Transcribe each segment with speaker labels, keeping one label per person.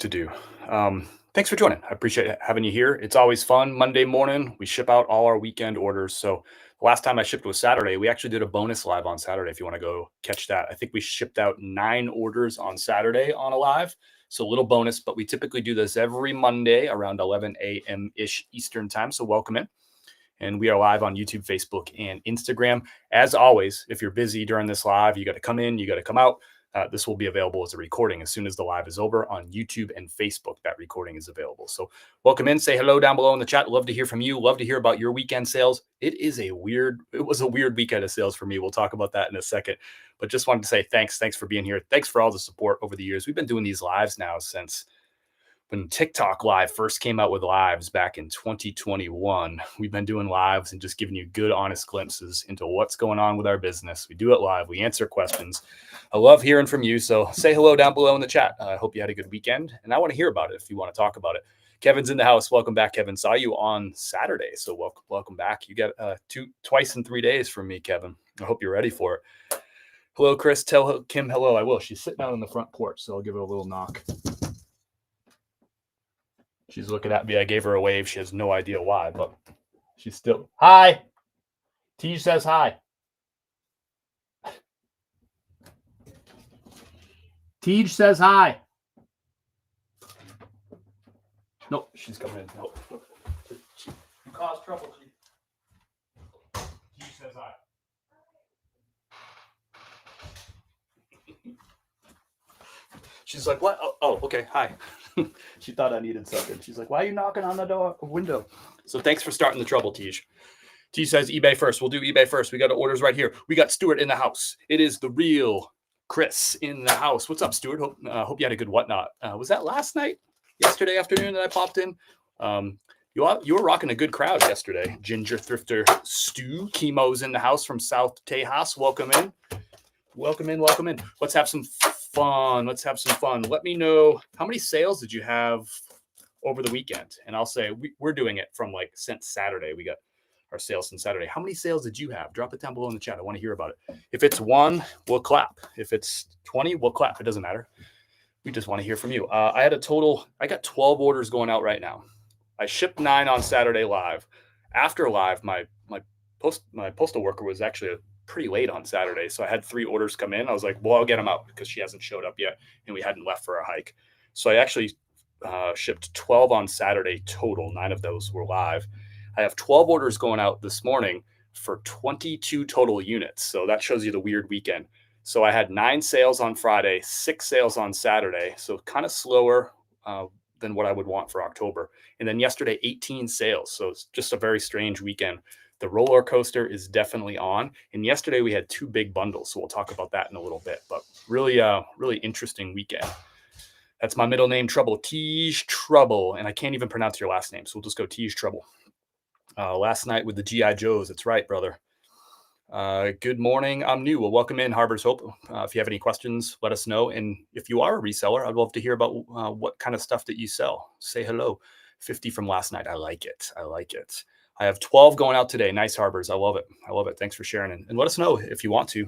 Speaker 1: to do. Thanks for joining. I appreciate having you here. It's always fun. Monday morning, we ship out all our weekend orders. So the last time I shipped was Saturday. We actually did a bonus live on Saturday if you want to go catch that. I think we shipped out 9 orders on Saturday on a live. So a little bonus, but we typically do this every Monday around 11 a.m. ish Eastern time. So welcome in. And we are live on YouTube, Facebook, and Instagram. As always, if you're busy during this live, you got to come in, you got to come out. This will be available as a recording as soon as the live is over on YouTube and Facebook. That recording is available. So welcome in. Say hello down below in the chat. Love to hear from you. Love to hear about your weekend sales. It was a weird weekend of sales for me. We'll talk about that in a second. But just wanted to say thanks. Thanks for being here. Thanks for all the support over the years. We've been doing these lives now since when TikTok Live first came out with lives back in 2021. We've been doing lives and just giving you good, honest glimpses into what's going on with our business. We do it live. We answer questions. I love hearing from you. So say hello down below in the chat. I hope you had a good weekend, and I want to hear about it if you want to talk about it. Kevin's in the house. Welcome back, Kevin. Saw you on Saturday, so welcome back. You got twice in 3 days from me, Kevin. I hope you're ready for it. Hello, Chris. Tell Kim hello. I will. She's sitting out on the front porch, so I'll give her a little knock. She's looking at me. I gave her a wave. She has no idea why, but she's still. Hi. Tej says hi. Tej says hi. Nope, she's coming in. Nope. You caused trouble. Tej says hi. She's like, what? Oh, okay. Hi. She thought I needed something. She's like, why are you knocking on the window? So thanks for starting the trouble, Tej. Tej says eBay first. We'll do eBay first. We got orders right here. We got Stuart in the house. It is the real Chris in the house. What's up, Stuart? Hope you had a good whatnot. Was that last night? Yesterday afternoon that I popped in? You were rocking a good crowd yesterday. Ginger Thrifter Stu. Chemo's in the house from South Tejas. Welcome in. Welcome in. Welcome in. Let's have some fun. Let's have some fun. Let me know, how many sales did you have over the weekend? And I'll say we're doing it from since Saturday. We got our sales since Saturday. How many sales did you have? Drop it down below in the chat. I want to hear about it. If it's 1, we'll clap. If it's 20, we'll clap. It doesn't matter. We just want to hear from you. I got 12 orders going out right now. I shipped 9 on Saturday live. After live, my postal worker was actually pretty late on Saturday. So I had 3 orders come in. I was like, well, I'll get them out because she hasn't showed up yet and we hadn't left for a hike. So I actually shipped 12 on Saturday total. 9 of those were live. I have 12 orders going out this morning for 22 total units. So that shows you the weird weekend. So I had 9 sales on Friday, 6 sales on Saturday. So kind of slower than what I would want for October. And then yesterday, 18 sales. So it's just a very strange weekend. The roller coaster is definitely on. And yesterday we had 2 big bundles. So we'll talk about that in a little bit, but really interesting weekend. That's my middle name, Trouble. Tej Trouble. And I can't even pronounce your last name. So we'll just go Tej Trouble. Last night with the G.I. Joes. That's right, brother. Good morning. I'm new. Well, welcome in, Harbor's Hope. If you have any questions, let us know. And if you are a reseller, I'd love to hear about what kind of stuff that you sell. Say hello. 50 from last night. I like it. I like it. I have 12 going out today. Nice, Harbors. I love it. I love it. Thanks for sharing. And let us know if you want to.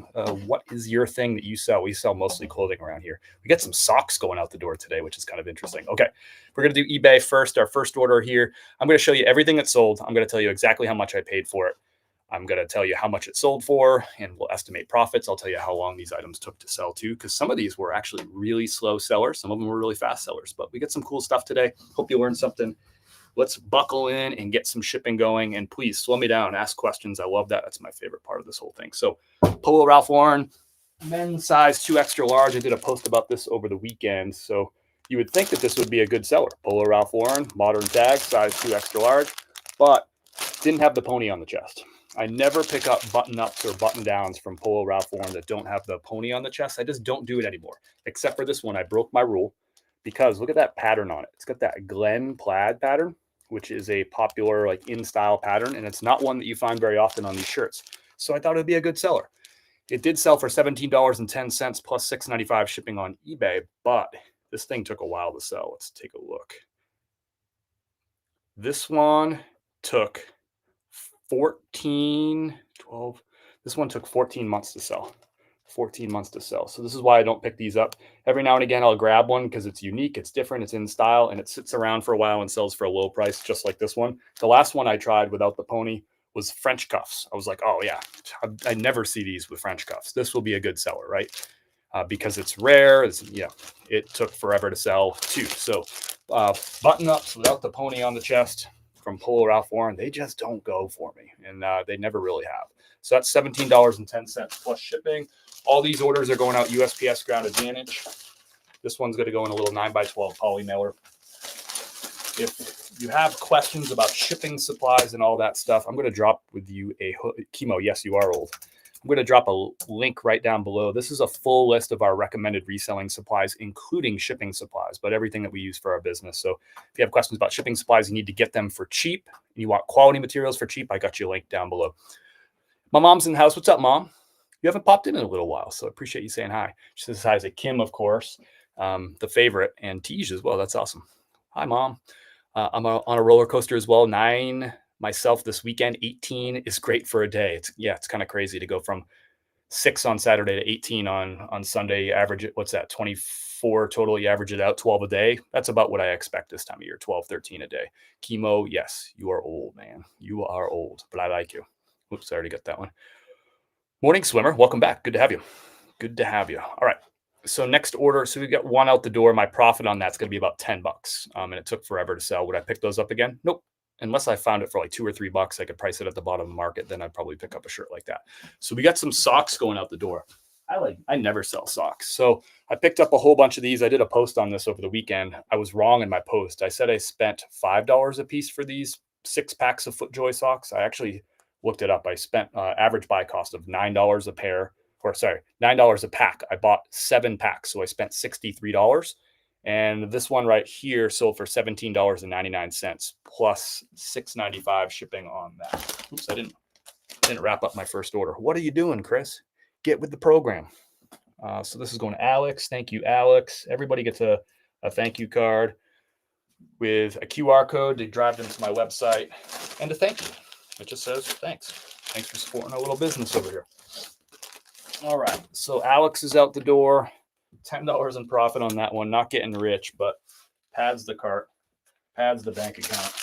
Speaker 1: What is your thing that you sell? We sell mostly clothing around here. We got some socks going out the door today, which is kind of interesting. Okay. We're going to do eBay first. Our first order here. I'm going to show you everything that's sold. I'm going to tell you exactly how much I paid for it. I'm going to tell you how much it sold for, and we'll estimate profits. I'll tell you how long these items took to sell too, because some of these were actually really slow sellers. Some of them were really fast sellers, but we got some cool stuff today. Hope you learned something. Let's buckle in and get some shipping going. And please slow me down, ask questions. I love that. That's my favorite part of this whole thing. So Polo Ralph Lauren, men's size 2 extra large. I did a post about this over the weekend. So you would think that this would be a good seller. Polo Ralph Lauren, modern tag, size 2 extra large, but didn't have the pony on the chest. I never pick up button-ups or button-downs from Polo Ralph Lauren that don't have the pony on the chest. I just don't do it anymore, except for this one. I broke my rule because look at that pattern on it. It's got that Glen plaid pattern, which is a popular in-style pattern, and it's not one that you find very often on these shirts. So I thought it would be a good seller. It did sell for $17.10 plus $6.95 shipping on eBay, but this thing took a while to sell. Let's take a look. This one took 12. This one took 14 months to sell. 14 months to sell. So this is why I don't pick these up. Every now and again, I'll grab one because it's unique, it's different, it's in style, and it sits around for a while and sells for a low price, just like this one. The last one I tried without the pony was French cuffs. I was like, oh yeah, I never see these with French cuffs. This will be a good seller, right? Because it's rare. It took forever to sell too. So button ups without the pony on the chest from Polo Ralph Lauren, they just don't go for me, and they never really have. So that's $17.10 plus shipping. All these orders are going out USPS Ground Advantage. This one's going to go in a little 9x12 poly mailer. If you have questions about shipping supplies and all that stuff, I'm going to drop with you a chemo. Yes, you are old. I'm going to drop a link right down below. This is a full list of our recommended reselling supplies, including shipping supplies, but everything that we use for our business. So if you have questions about shipping supplies, you need to get them for cheap, and you want quality materials for cheap, I got you a link down below. My mom's in the house. What's up, Mom? You haven't popped in a little while, so I appreciate you saying hi. She says hi to Kim, of course, the favorite, and Tej as well. That's awesome. Hi, Mom. I'm on a roller coaster as well. 9 myself this weekend. 18 is great for a day. It's kind of crazy to go from 6 on Saturday to 18 on Sunday. You average it. What's that? 24 total. You average it out 12 a day. That's about what I expect this time of year. 12, 13 a day. Chemo. Yes, you are old, man. You are old, but I like you. Oops, I already got that one. Morning, swimmer. Welcome back. Good to have you. Good to have you. All right. So next order. So we got one out the door. My profit on that's going to be about $10. And it took forever to sell. Would I pick those up again? Nope. Unless I found it for like $2 or $3, I could price it at the bottom of the market. Then I'd probably pick up a shirt like that. So we got some socks going out the door. I never sell socks. So I picked up a whole bunch of these. I did a post on this over the weekend. I was wrong in my post. I said I spent $5 a piece for these 6 packs of FootJoy socks. I actually looked it up. I spent average buy cost of $9 a pair, or sorry, $9 a pack. I bought 7 packs, so I spent $63. And this one right here sold for $17.99 plus $6.95 shipping on that. Oops, I didn't wrap up my first order. What are you doing, Chris? Get with the program. So this is going to Alex. Thank you, Alex. Everybody gets a thank you card with a QR code to drive them to my website and a thank you. It just says thanks. Thanks for supporting our little business over here. All right. So Alex is out the door. $10 in profit on that one. Not getting rich, but pads the cart, pads the bank account.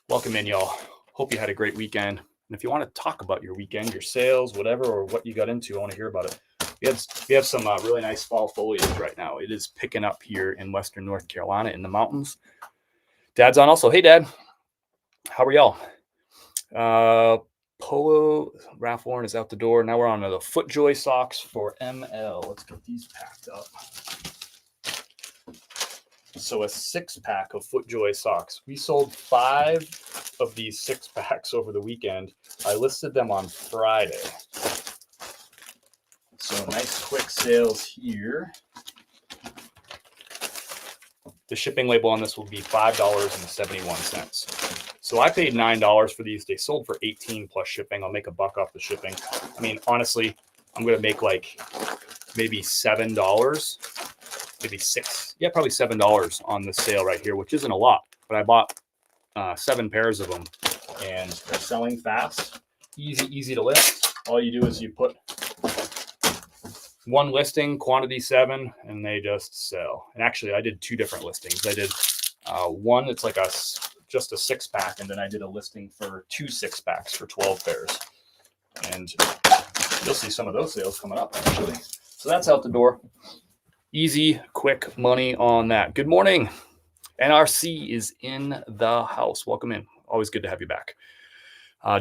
Speaker 1: Welcome in, y'all. Hope you had a great weekend. And if you want to talk about your weekend, your sales, whatever, or what you got into, I want to hear about it. We have some really nice fall foliage right now. It is picking up here in Western North Carolina in the mountains. Dad's on also. Hey, Dad. How are y'all? Polo Ralph Lauren is out the door. Now we're on the FootJoy socks for ML. Let's get these packed up. So a 6-pack of FootJoy socks. We sold 5 of these 6-packs over the weekend. I listed them on Friday. So nice quick sales here. The shipping label on this will be $5.71. So I paid $9 for these. They sold for $18 plus shipping. I'll make a buck off the shipping. I mean, honestly, I'm going to make like maybe $7, maybe $6. Yeah, probably $7 on the sale right here, which isn't a lot. But I bought 7 pairs of them, and they're selling fast. Easy to list. All you do is you put one listing, quantity 7, and they just sell. And actually, I did 2 different listings. I did one that's like just a 6-pack, and then I did a listing for 2 6-packs for 12 pairs. And you'll see some of those sales coming up, actually. So that's out the door. Easy, quick money on that. Good morning. NRC is in the house. Welcome in. Always good to have you back.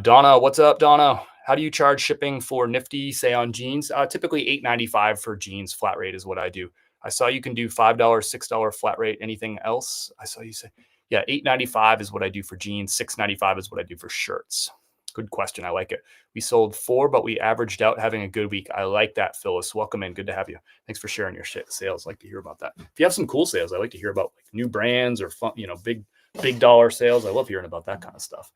Speaker 1: Donna, what's up, Donna? How do you charge shipping for Nifty, say on jeans? Typically $8.95 for jeans. Flat rate is what I do. I saw you can do $5, $6 flat rate. Anything else? I saw you say, yeah, $8.95 is what I do for jeans. $6.95 is what I do for shirts. Good question. I like it. We sold 4, but we averaged out having a good week. I like that, Phyllis. Welcome in. Good to have you. Thanks for sharing your sales. I like to hear about that. If you have some cool sales, I like to hear about like new brands or fun, big dollar sales. I love hearing about that kind of stuff.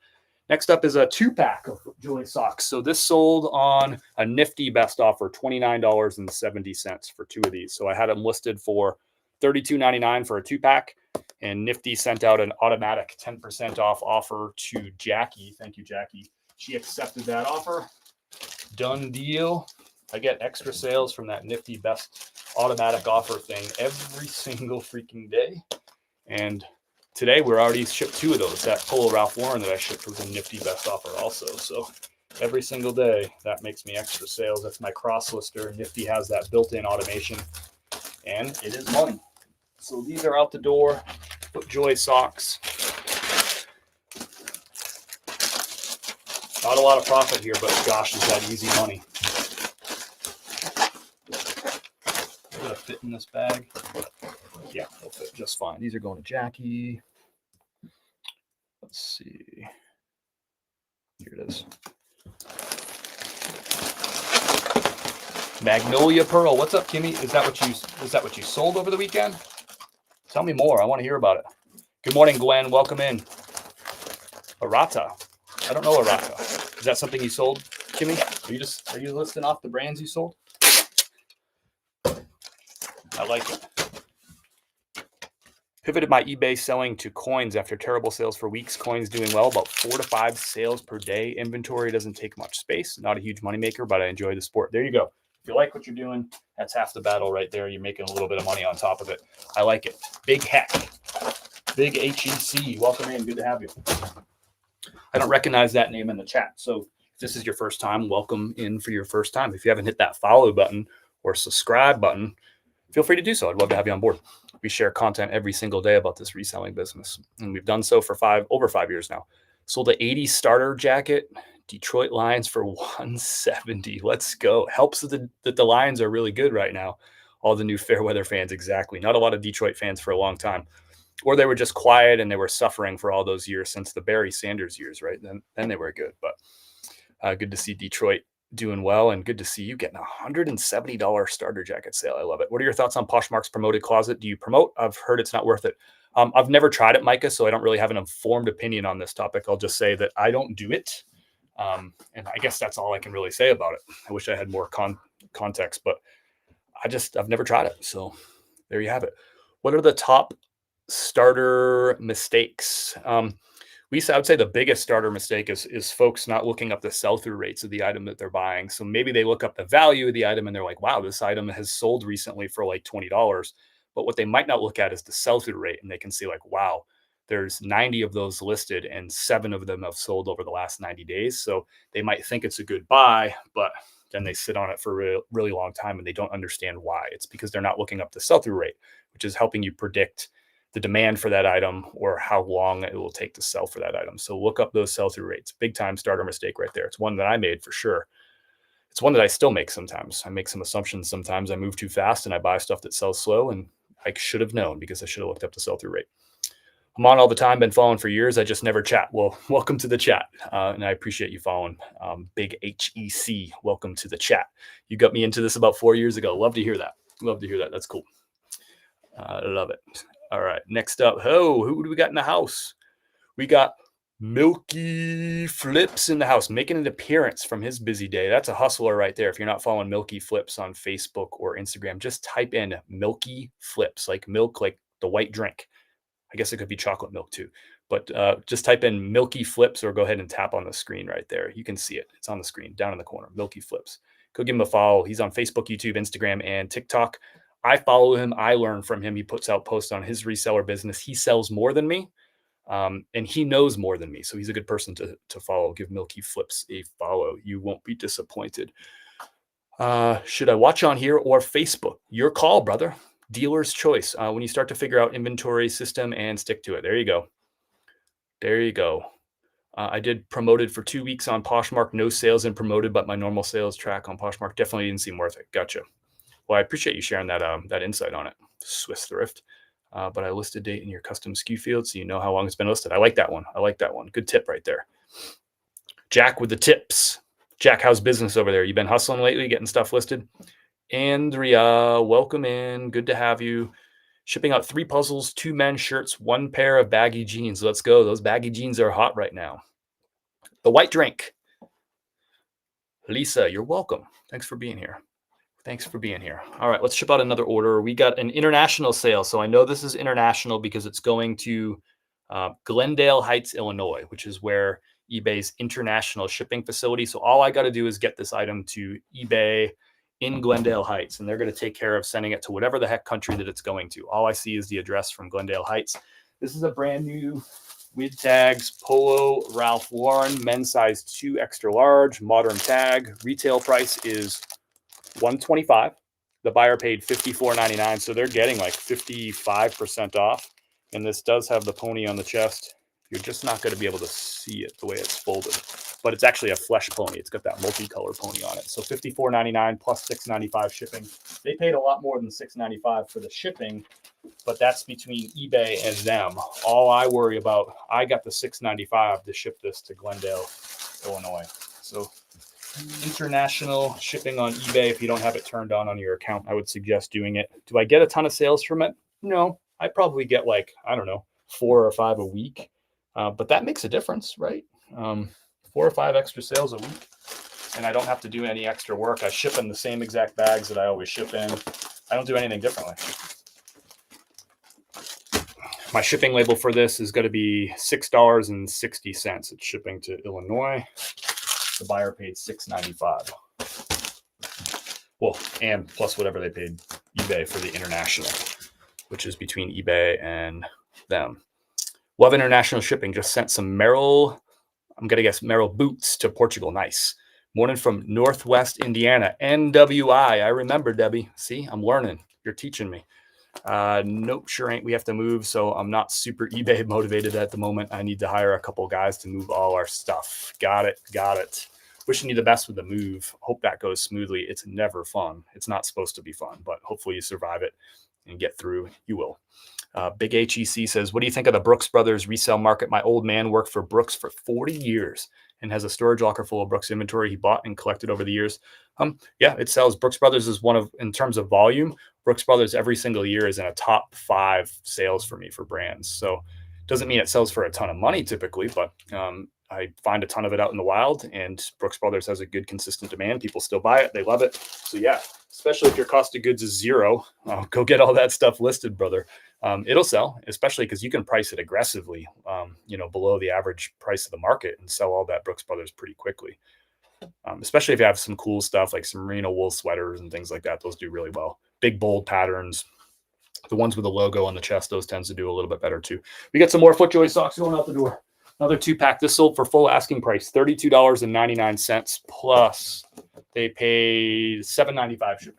Speaker 1: Next up is a 2-pack of FootJoy socks. So this sold on a Nifty best offer, $29.70 for 2 of these. So I had them listed for $32.99 for a 2-pack, and Nifty sent out an automatic 10% off offer to Jackie. Thank you, Jackie. She accepted that offer. Done deal. I get extra sales from that nifty best automatic offer thing every single freaking day. And today we're already shipped 2 of those. That Polo Ralph Lauren that I shipped was a nifty best offer also. So every single day that makes me extra sales. That's my cross lister. Nifty has that built-in automation, and it is money. So these are out the door. FootJoy socks. Not a lot of profit here, but gosh, is that easy money. Will it fit in this bag? Yeah, it'll fit just fine. These are going to Jackie. Let's see. Here it is. Magnolia Pearl. What's up, Kimmy? Is that what you sold over the weekend? Tell me more. I want to hear about it. Good morning, Gwen. Welcome in. Arata. I don't know Arata. Is that something you sold, Kimmy? Are you listing off the brands you sold? I like it. Pivoted my eBay selling to coins after terrible sales for weeks. Coins doing well, about 4 to 5 sales per day. Inventory doesn't take much space. Not a huge moneymaker, but I enjoy the sport. There you go. If you like what you're doing, that's half the battle right there. You're making a little bit of money on top of it. I like it. Big Heck. Big HEC. Welcome in. Good to have you. I don't recognize that name in the chat. So if this is your first time, welcome in for your first time. If you haven't hit that follow button or subscribe button, feel free to do so. I'd love to have you on board. We share content every single day about this reselling business, and we've done so for over 5 years now. Sold an 80 starter jacket, Detroit Lions for $170. Let's go. Helps that the Lions are really good right now. All the new Fairweather fans, exactly. Not a lot of Detroit fans for a long time. Or they were just quiet and they were suffering for all those years since the Barry Sanders years, right? Then they were good. But good to see Detroit doing well, and good to see you getting a $170 starter jacket sale. I love it. What are your thoughts on Poshmark's promoted closet? Do you promote? I've heard it's not worth it. I've never tried it, Micah, so I don't really have an informed opinion on this topic. I'll just say that I don't do it. And I guess that's all I can really say about it. I wish I had more context, but I've never tried it. So there you have it. What are the top starter mistakes? I would say the biggest starter mistake is folks not looking up the sell-through rates of the item that they're buying. So maybe they look up the value of the item and they're like, wow, this item has sold recently for like $20. But what they might not look at is the sell-through rate. And they can see like, wow, there's 90 of those listed and 7 of them have sold over the last 90 days. So they might think it's a good buy, but then they sit on it for a really long time and they don't understand why. It's because they're not looking up the sell-through rate, which is helping you predict the demand for that item or how long it will take to sell for that item. So look up those sell-through rates. Big time starter mistake right there. It's one that I made for sure. It's one that I still make sometimes. I make some assumptions sometimes. I move too fast and I buy stuff that sells slow, and I should have known because I should have looked up the sell-through rate. I'm on all the time, been following for years. I just never chat. Well, welcome to the chat. And I appreciate you following. Big HEC, welcome to the chat. You got me into this about 4 years ago. Love to hear that. Love to hear that. That's cool. I love it. All right, next up. Who do we got in the house? We got Milky Flips in the house, making an appearance from his busy day. That's a hustler right there. If you're not following Milky Flips on Facebook or Instagram, just type in Milky Flips, like milk, like the white drink. I guess it could be chocolate milk too. But just type in Milky Flips or go ahead and tap on the screen right there. You can see it. It's on the screen down in the corner. Milky Flips. Go give him a follow. He's on Facebook, YouTube, Instagram, and TikTok. I follow him. I learn from him. He puts out posts on his reseller business. He sells more than me, and he knows more than me. So he's a good person to follow. Give Milky Flips a follow. You won't be disappointed. Should I watch on here or Facebook? Your call, brother. Dealer's choice. When you start to figure out inventory system and stick to it. There you go. There you go. I did promoted for 2 weeks on Poshmark. No sales and promoted, but my normal sales track on Poshmark definitely didn't seem worth it. Gotcha. Well, I appreciate you sharing that insight on it. Swiss thrift. But I listed date in your custom SKU field so you know how long it's been listed. I like that one. Good tip right there. Jack with the tips. Jack, how's business over there? You been hustling lately, getting stuff listed? Andrea, welcome in. Good to have you. Shipping out 3 puzzles, 2 men's shirts, 1 pair of baggy jeans. Let's go. Those baggy jeans are hot right now. The white drink. Lisa, you're welcome. Thanks for being here. All right, let's ship out another order. We got an international sale. So I know this is international because it's going to Glendale Heights, Illinois, which is where eBay's international shipping facility. So all I got to do is get this item to eBay in Glendale Heights, and they're going to take care of sending it to whatever the heck country that it's going to. All I see is the address from Glendale Heights. This is a brand new with tags Polo Ralph Lauren men's size 2 extra large modern tag. Retail price is $125. The buyer paid $54.99, so they're getting like 55% off. And this does have the pony on the chest. You're just not going to be able to see it the way it's folded, but it's actually a flesh pony. It's got that multicolor pony on it. So $54.99 plus $6.95 shipping. They paid a lot more than $6.95 for the shipping, but that's between eBay and them. All I worry about, I got the $6.95 to ship this to Glendale, Illinois. So international shipping on eBay, if you don't have it turned on your account, I would suggest doing it. Do I get a ton of sales from it? No, I probably get like, I don't know, 4 or 5 a week. But that makes a difference, right? 4 or 5 extra sales a week, and I don't have to do any extra work. I ship in the same exact bags that I always ship in. I don't do anything differently. My shipping label for this is going to be $6.60. It's shipping to Illinois. The buyer paid $6.95. Well, and plus whatever they paid eBay for the international, which is between eBay and them. Love international shipping. Just sent some Merrill, I'm going to guess Merrill boots to Portugal. Nice. Morning from Northwest Indiana. NWI. I remember, Debbie. See, I'm learning. You're teaching me. Nope, sure ain't. We have to move, so I'm not super eBay motivated at the moment. I need to hire a couple guys to move all our stuff. Got it. Wishing you the best with the move. Hope that goes smoothly. It's never fun. It's not supposed to be fun, but hopefully you survive it and get through. You will. Big HEC says, what do you think of the Brooks Brothers resale market? My old man worked for Brooks for 40 years and has a storage locker full of Brooks inventory he bought and collected over the years. Yeah, it sells. Brooks Brothers is one of, in terms of volume, Brooks Brothers every single year is in a top 5 sales for me for brands. So doesn't mean it sells for a ton of money typically, but I find a ton of it out in the wild, and Brooks Brothers has a good consistent demand. People still buy it. They love it. So yeah, especially if your cost of goods is 0, go get all that stuff listed, brother. It'll sell, especially because you can price it aggressively, below the average price of the market and sell all that Brooks Brothers pretty quickly. Especially if you have some cool stuff like some merino wool sweaters and things like that. Those do really well. Big, bold patterns. The ones with the logo on the chest, those tends to do a little bit better too. We got some more FootJoy socks going out the door. Another 2-pack. This sold for full asking price, $32.99 plus they paid $7.95 shipping.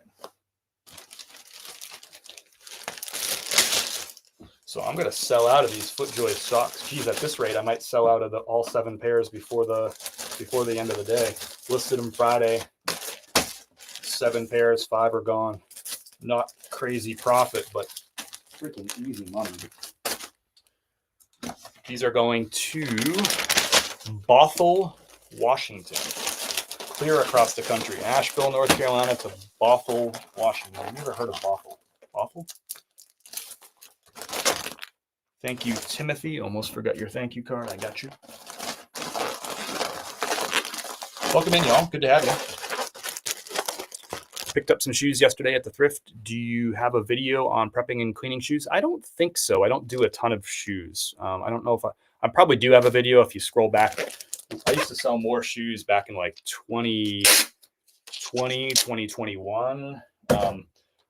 Speaker 1: So I'm going to sell out of these FootJoy socks. Geez, at this rate, I might sell out of all 7 pairs before the end of the day. Listed them Friday. 7 pairs, 5 are gone. Not crazy profit, but freaking easy money. These are going to Bothell, Washington. Clear across the country. Asheville, North Carolina to Bothell, Washington. Have you ever heard of Bothell? Bothell? Thank you, Timothy. Almost forgot your thank you card. I got you. Welcome in, y'all. Good to have you. Picked up some shoes yesterday at the thrift. Do you have a video on prepping and cleaning shoes? I don't think so. I don't do a ton of shoes. I don't know if I probably do have a video if you scroll back. I used to sell more shoes back in like 2020, 2021.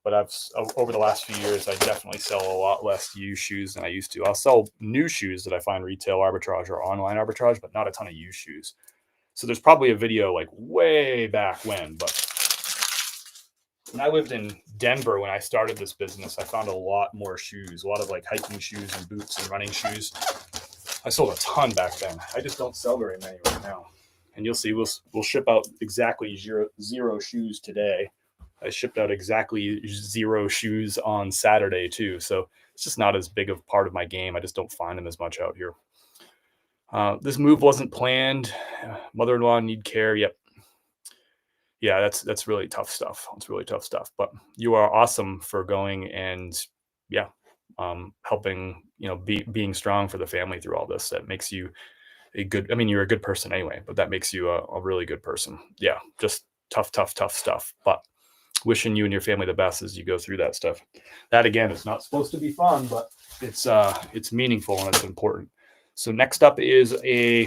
Speaker 1: But over the last few years, I definitely sell a lot less used shoes than I used to. I'll sell new shoes that I find retail arbitrage or online arbitrage, but not a ton of used shoes. So there's probably a video like way back when, but when I lived in Denver, when I started this business, I found a lot more shoes, a lot of like hiking shoes and boots and running shoes. I sold a ton back then. I just don't sell very many right now. And you'll see, we'll ship out exactly zero shoes today. I shipped out exactly 0 shoes on Saturday too. So it's just not as big of part of my game. I just don't find them as much out here. This move wasn't planned. Mother-in-law need care. Yep. Yeah, that's really tough stuff. It's really tough stuff. But you are awesome for going and helping, being strong for the family through all this. That makes you you're a good person anyway, but that makes you a really good person. Yeah, just tough stuff. But wishing you and your family the best as you go through that stuff. That again, it's not supposed to be fun, but it's meaningful and it's important. So next up is a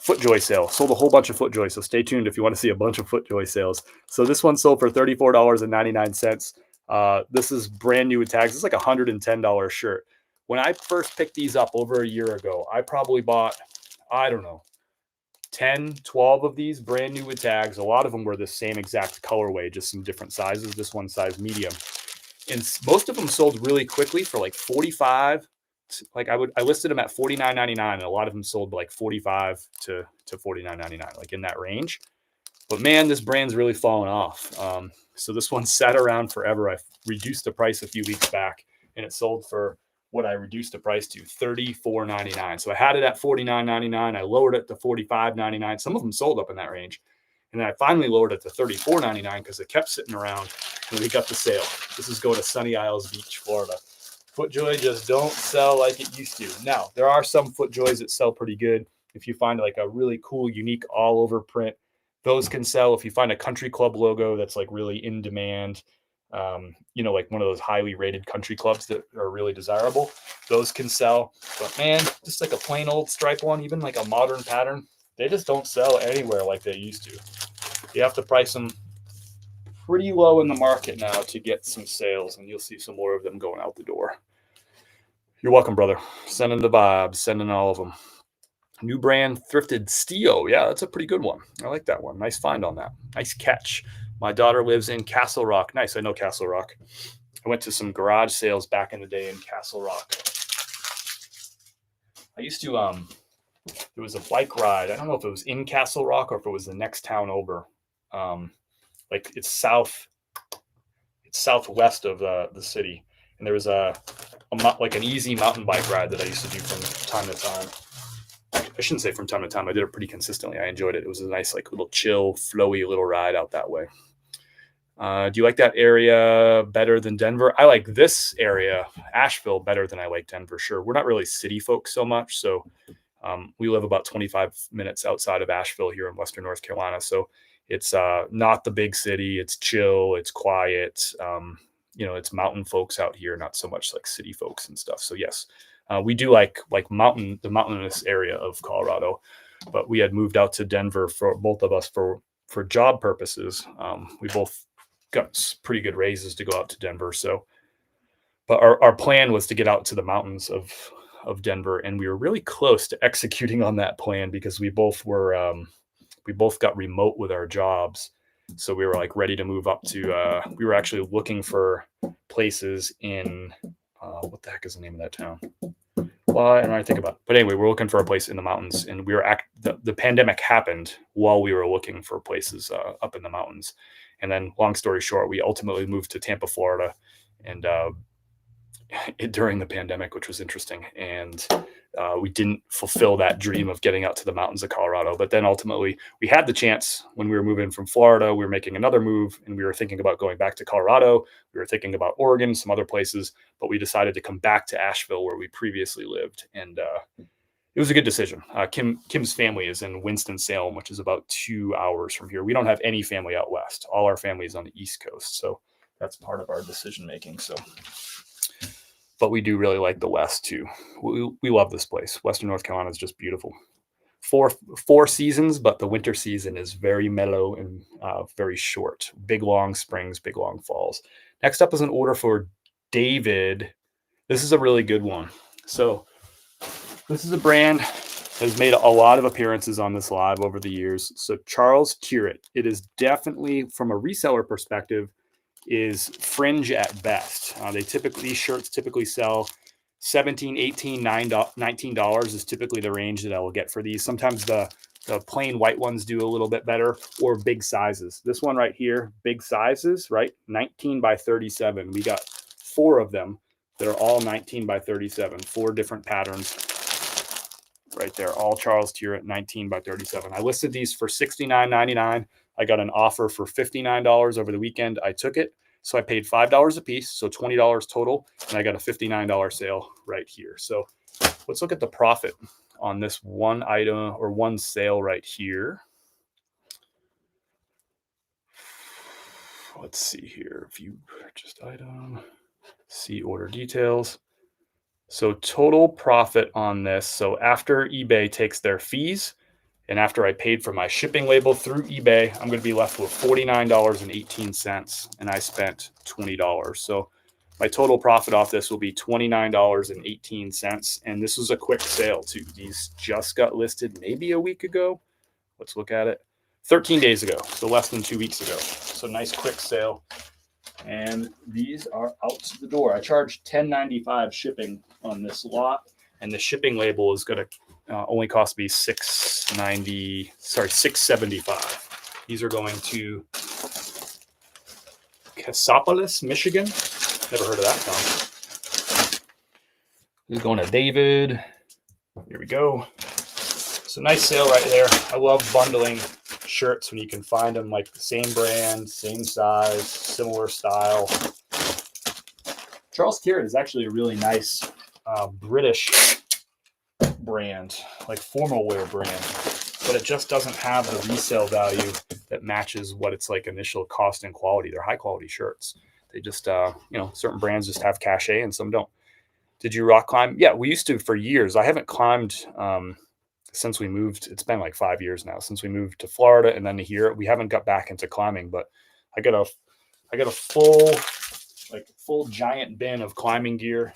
Speaker 1: FootJoy sale. Sold a whole bunch of FootJoy, so stay tuned if you want to see a bunch of FootJoy sales. So this one sold for $34.99. This is brand new with tags. It's like a $110 shirt. When I first picked these up over a year ago, I probably bought, I don't know, 10, 12 of these brand new with tags. A lot of them were the same exact colorway, just some different sizes. This one size medium. And most of them sold really quickly for like 45. Like I listed them at $49.99, and a lot of them sold like 45 to $49.99, like in that range. But man, this brand's really fallen off. So this one sat around forever. I reduced the price a few weeks back, and it sold for what I reduced the price to, $34.99. So I had it at $49.99. I lowered it to $45.99. Some of them sold up in that range. And then I finally lowered it to $34.99 because it kept sitting around, and we got the sale. This is going to Sunny Isles Beach, Florida. FootJoy just don't sell like it used to. Now, there are some FootJoys that sell pretty good. If you find like a really cool, unique all over print, those can sell. If you find a country club logo that's like really in demand, like one of those highly rated country clubs that are really desirable, those can sell. But man, just like a plain old stripe one, even like a modern pattern, they just don't sell anywhere like they used to. You have to price them pretty low in the market now to get some sales, and you'll see some more of them going out the door. You're welcome, brother. Sending the vibes, sending all of them. New brand thrifted Stio. Yeah, that's a pretty good one. I like that one. Nice find on that. Nice catch. My daughter lives in Castle Rock. Nice. I know Castle Rock. I went to some garage sales back in the day in Castle Rock. I used to, there was a bike ride. I don't know if it was in Castle Rock or if it was the next town over. Like it's southwest of the city. And there was like an easy mountain bike ride that I used to do from time to time. I shouldn't say from time to time. I did it pretty consistently. I enjoyed it. It was a nice, like little chill, flowy little ride out that way. Do you like that area better than Denver? I like this area, Asheville, better than I like Denver. Sure. We're not really city folks so much. So we live about 25 minutes outside of Asheville here in Western North Carolina. So it's not the big city. It's chill. It's quiet. It's mountain folks out here, not so much like city folks and stuff. So yes, we do like the mountainous area of Colorado, but we had moved out to Denver for both of us for job purposes. We both got pretty good raises to go out to Denver. So, but our plan was to get out to the mountains of Denver, and we were really close to executing on that plan because we both got remote with our jobs. So we were like ready to move up to, we were actually looking for places in, what the heck is the name of that town? Well, I don't know, I think about it. But anyway, we're looking for a place in the mountains, and we were the pandemic happened while we were looking for places up in the mountains. And then long story short, we ultimately moved to Tampa, Florida, and during the pandemic, which was interesting. And we didn't fulfill that dream of getting out to the mountains of Colorado. But then ultimately we had the chance when we were moving from Florida. We were making another move, and we were thinking about going back to Colorado. We were thinking about Oregon, some other places, but we decided to come back to Asheville where we previously lived. And it was a good decision. Kim's family is in Winston-Salem, which is about 2 hours from here. We don't have any family out west. All our family is on the East Coast. So that's part of our decision-making. So, but we do really like the West too. We love this place. Western North Carolina is just beautiful. Four seasons, but the winter season is very mellow and very short. Big, long springs, big, long falls. Next up is an order for David. This is a really good one. So this is a brand that has made a lot of appearances on this live over the years. So Charles Curate. It is definitely, from a reseller perspective, is fringe at best. These shirts typically sell $17, $18, $19 is typically the range that I will get for these. Sometimes the plain white ones do a little bit better, or big sizes. This one right here, big sizes, right? 19 by 37. We got 4 of them that are all 19 by 37, 4 different patterns right there. All Charles Curate, 19 by 37. I listed these for $69.99. I got an offer for $59 over the weekend. I took it. So I paid $5 a piece, so $20 total, and I got a $59 sale right here. So let's look at the profit on this one item or one sale right here. Let's see here. View purchased item, see order details. So total profit on this. So after eBay takes their fees And after I paid for my shipping label through eBay, I'm going to be left with $49.18, and I spent $20. So my total profit off this will be $29.18. And this was a quick sale too. These just got listed maybe a week ago. Let's look at it. 13 days ago, so less than 2 weeks ago. So nice quick sale. And these are out the door. I charged $10.95 shipping on this lot, and the shipping label is going to only cost me $675. These are going to Cassopolis, Michigan. Never heard of that town. This is going to David. Here we go. So nice sale right there. I love bundling shirts when you can find them like the same brand, same size, similar style. Charles Carrot is actually a really nice British brand, like formal wear brand, but it just doesn't have the resale value that matches what it's like initial cost and quality. They're high quality shirts. They just, certain brands just have cachet and some don't. Did you rock climb? Yeah, we used to for years. I haven't climbed since we moved. It's been like 5 years now since we moved to Florida and then to here. We haven't got back into climbing, but I got a full giant bin of climbing gear,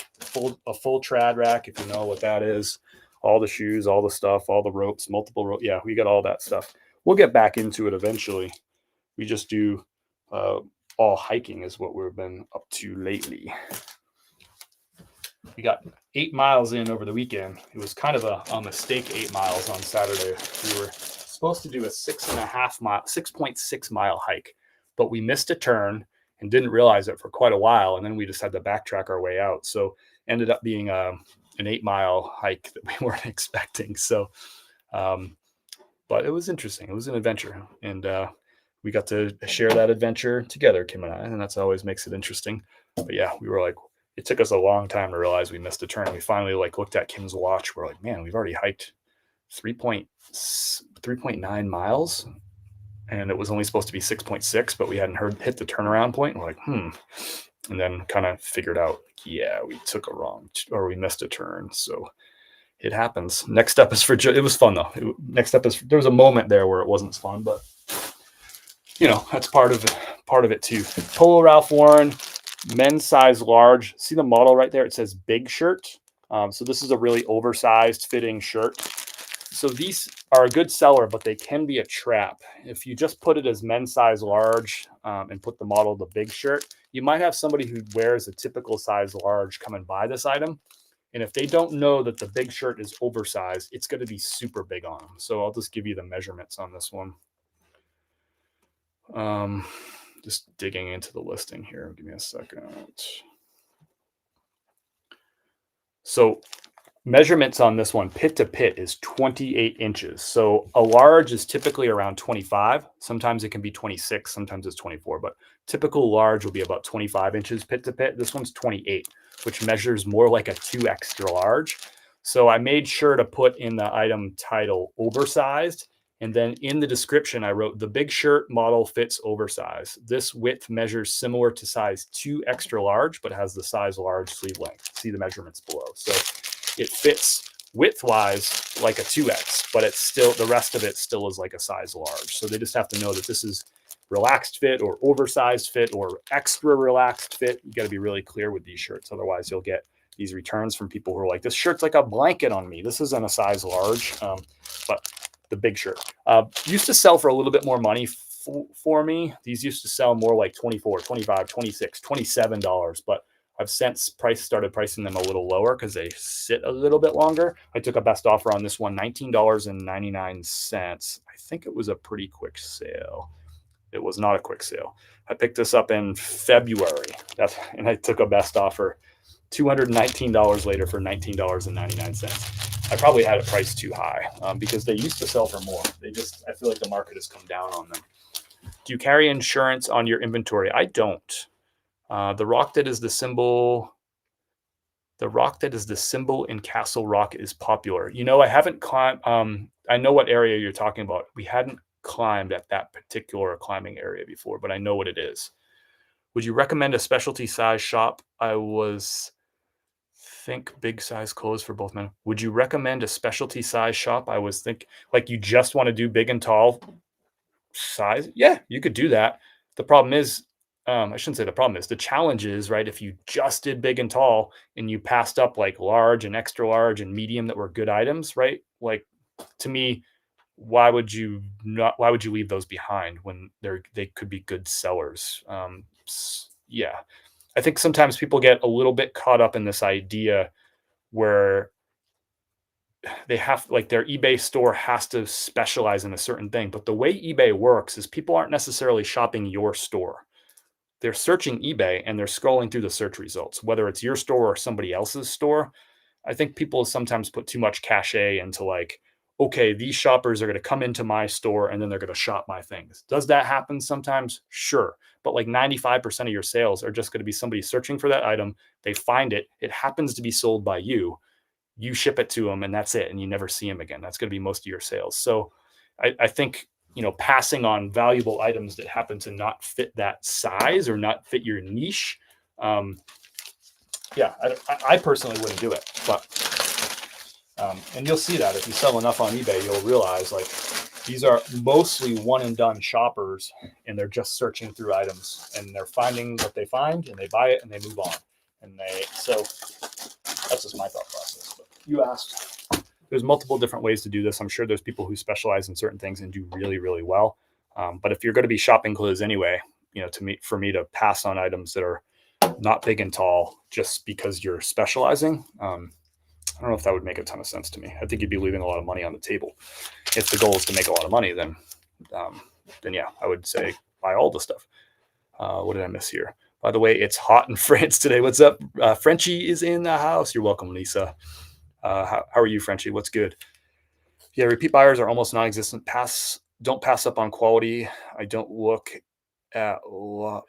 Speaker 1: a full trad rack, if you know what that is. All the shoes, all the stuff, all the ropes, multiple ropes. Yeah, we got all that stuff. We'll get back into it eventually. We just do all hiking is what we've been up to lately. We got 8 miles in over the weekend. It was kind of a mistake, 8 miles on Saturday. We were supposed to do a 6.6 mile hike, but we missed a turn and didn't realize it for quite a while. And then we just had to backtrack our way out. So ended up being an 8 mile hike that we weren't expecting. So, but it was interesting. It was an adventure, and we got to share that adventure together, Kim and I, and that's always makes it interesting. But yeah, we were like, it took us a long time to realize we missed a turn. We finally looked at Kim's watch. We're like, man, we've already hiked 3.9 miles, and it was only supposed to be 6.6, but we hadn't hit the turnaround point. We're like, and then kind of figured out, yeah, we took we missed a turn. So it happens. Next up is it was fun though. There was a moment there where it wasn't fun, but that's part of it too. Polo Ralph Lauren, men's size large. See the model right there? It says big shirt. So this is a really oversized fitting shirt. So these are a good seller, but they can be a trap. If you just put it as men's size large and put the model the big shirt, you might have somebody who wears a typical size large come and buy this item. And if they don't know that the big shirt is oversized, it's going to be super big on them. So I'll just give you the measurements on this one. Just digging into the listing here. Give me a second. So measurements on this one, pit to pit, is 28 inches. So a large is typically around 25. Sometimes it can be 26. Sometimes it's 24. But typical large will be about 25 inches pit to pit. This one's 28, which measures more like a 2 extra large. So I made sure to put in the item title oversized. And then in the description, I wrote, the big shirt model fits oversized. This width measures similar to size 2 extra large, but has the size large sleeve length. See the measurements below. So it fits width-wise like a 2X, but it's still, the rest of it still is like a size large. So they just have to know that this is relaxed fit or oversized fit or extra relaxed fit. You got to be really clear with these shirts. Otherwise, you'll get these returns from people who are like, this shirt's like a blanket on me. This isn't a size large, but the big shirt used to sell for a little bit more money for me. These used to sell more like $24, $25, $26, $27, but I've since started pricing them a little lower because they sit a little bit longer. I took a best offer on this one, $19.99. I think it was a pretty quick sale. It was not a quick sale. I picked this up in February, and I took a best offer $219 later for $19.99. I probably had it priced too high because they used to sell for more. I feel like the market has come down on them. Do you carry insurance on your inventory? I don't. The rock that is the symbol in Castle Rock is popular. I haven't climbed. I know what area you're talking about. We hadn't climbed at that particular climbing area before, but I know what it is. Would you recommend a specialty size shop? I was think big size clothes for both men. Would you recommend a specialty size shop? I was think like you just want to do big and tall size. Yeah, you could do that. The problem is, I shouldn't say the problem is the challenge is right. If you just did big and tall and you passed up like large and extra large and medium that were good items, right? Like to me, why would you leave those behind when they could be good sellers? Yeah, I think sometimes people get a little bit caught up in this idea where they have like their eBay store has to specialize in a certain thing. But the way eBay works is people aren't necessarily shopping your store. They're searching eBay and they're scrolling through the search results, whether it's your store or somebody else's store. I think people sometimes put too much cachet into like, okay, these shoppers are going to come into my store and then they're going to shop my things. Does that happen sometimes? Sure. But like 95% of your sales are just going to be somebody searching for that item. They find it. It happens to be sold by you. You ship it to them and that's it. And you never see them again. That's going to be most of your sales. So I think, passing on valuable items that happen to not fit that size or not fit your niche. Yeah, I personally wouldn't do it, but and you'll see that if you sell enough on eBay, you'll realize like these are mostly one and done shoppers, and they're just searching through items and they're finding what they find and they buy it and they move on. So that's just my thought process. But you asked, there's multiple different ways to do this. I'm sure there's people who specialize in certain things and do really, really well. But if you're going to be shopping clothes anyway, for me to pass on items that are not big and tall just because you're specializing, I don't know if that would make a ton of sense to me. I think you'd be leaving a lot of money on the table. If the goal is to make a lot of money, then yeah, I would say buy all the stuff. What did I miss here? By the way, it's hot in France today. What's up? Frenchie is in the house. You're welcome, Lisa. How are you, Frenchie? What's good? Yeah, repeat buyers are almost non-existent. Don't pass up on quality. I don't look at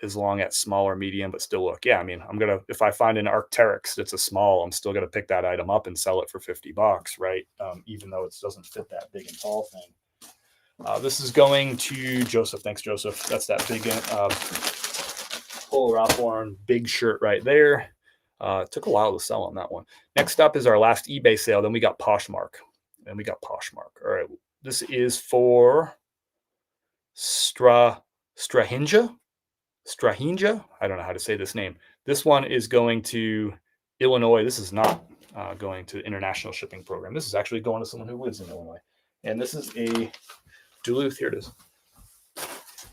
Speaker 1: as long at small or medium, but still look. Yeah, I mean, if I find an Arc'teryx that's a small, I'm still gonna pick that item up and sell it for $50, right? Even though it doesn't fit that big and tall thing. This is going to Joseph. Thanks, Joseph. That's that big Polo Ralph Lauren big shirt right there. It took a while to sell on that one. Next up is our last eBay sale. Then we got Poshmark. All right, this is for Strahinja. I don't know how to say this name. This one is going to Illinois. This is not going to the international shipping program. This is actually going to someone who lives in Illinois. And this is a Duluth. Here it is.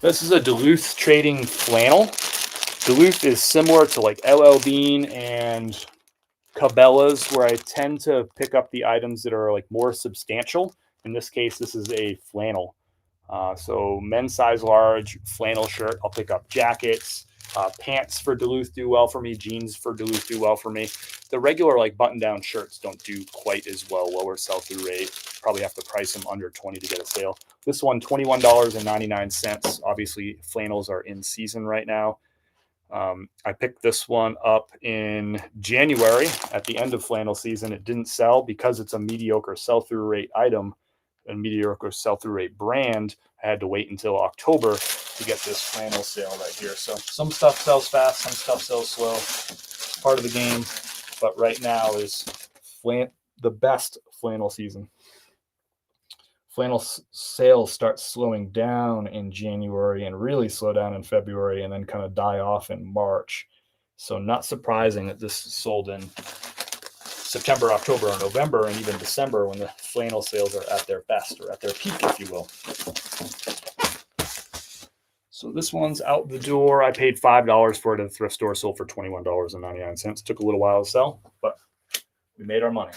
Speaker 1: This is a Duluth trading flannel. Duluth is similar to like LL Bean and Cabela's, where I tend to pick up the items that are like more substantial. In this case, this is a flannel. So men's size large flannel shirt. I'll pick up jackets, pants for Duluth do well for me. Jeans for Duluth do well for me. The regular like button down shirts don't do quite as well. Lower sell through rate. Probably have to price them under 20 to get a sale. This one, $21.99. Obviously, flannels are in season right now. I picked this one up in January at the end of flannel season. It didn't sell because it's a mediocre sell-through rate item and mediocre sell-through rate brand. I had to wait until October to get this flannel sale right here. So some stuff sells fast, some stuff sells slow. It's part of the game. But right now is the best flannel season. Flannel sales start slowing down in January and really slow down in February and then kind of die off in March. So not surprising that this sold in September, October, or November, and even December when the flannel sales are at their best or at their peak, if you will. So this one's out the door. I paid $5 for it at the thrift store, sold for $21.99. Took a little while to sell, but we made our money.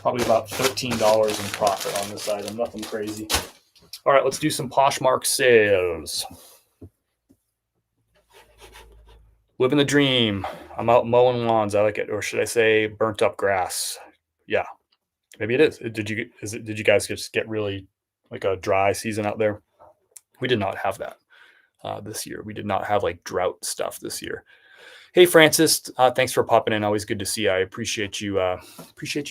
Speaker 1: Probably about $13 in profit on this item. Nothing crazy. All right, let's do some Poshmark sales. Living the dream. I'm out mowing lawns. I like it. Or should I say burnt up grass? Yeah, maybe it is. Did you guys just get really like a dry season out there? We did not have that this year. We did not have like drought stuff this year. Hey, Francis, thanks for popping in. Always good to see you. I appreciate you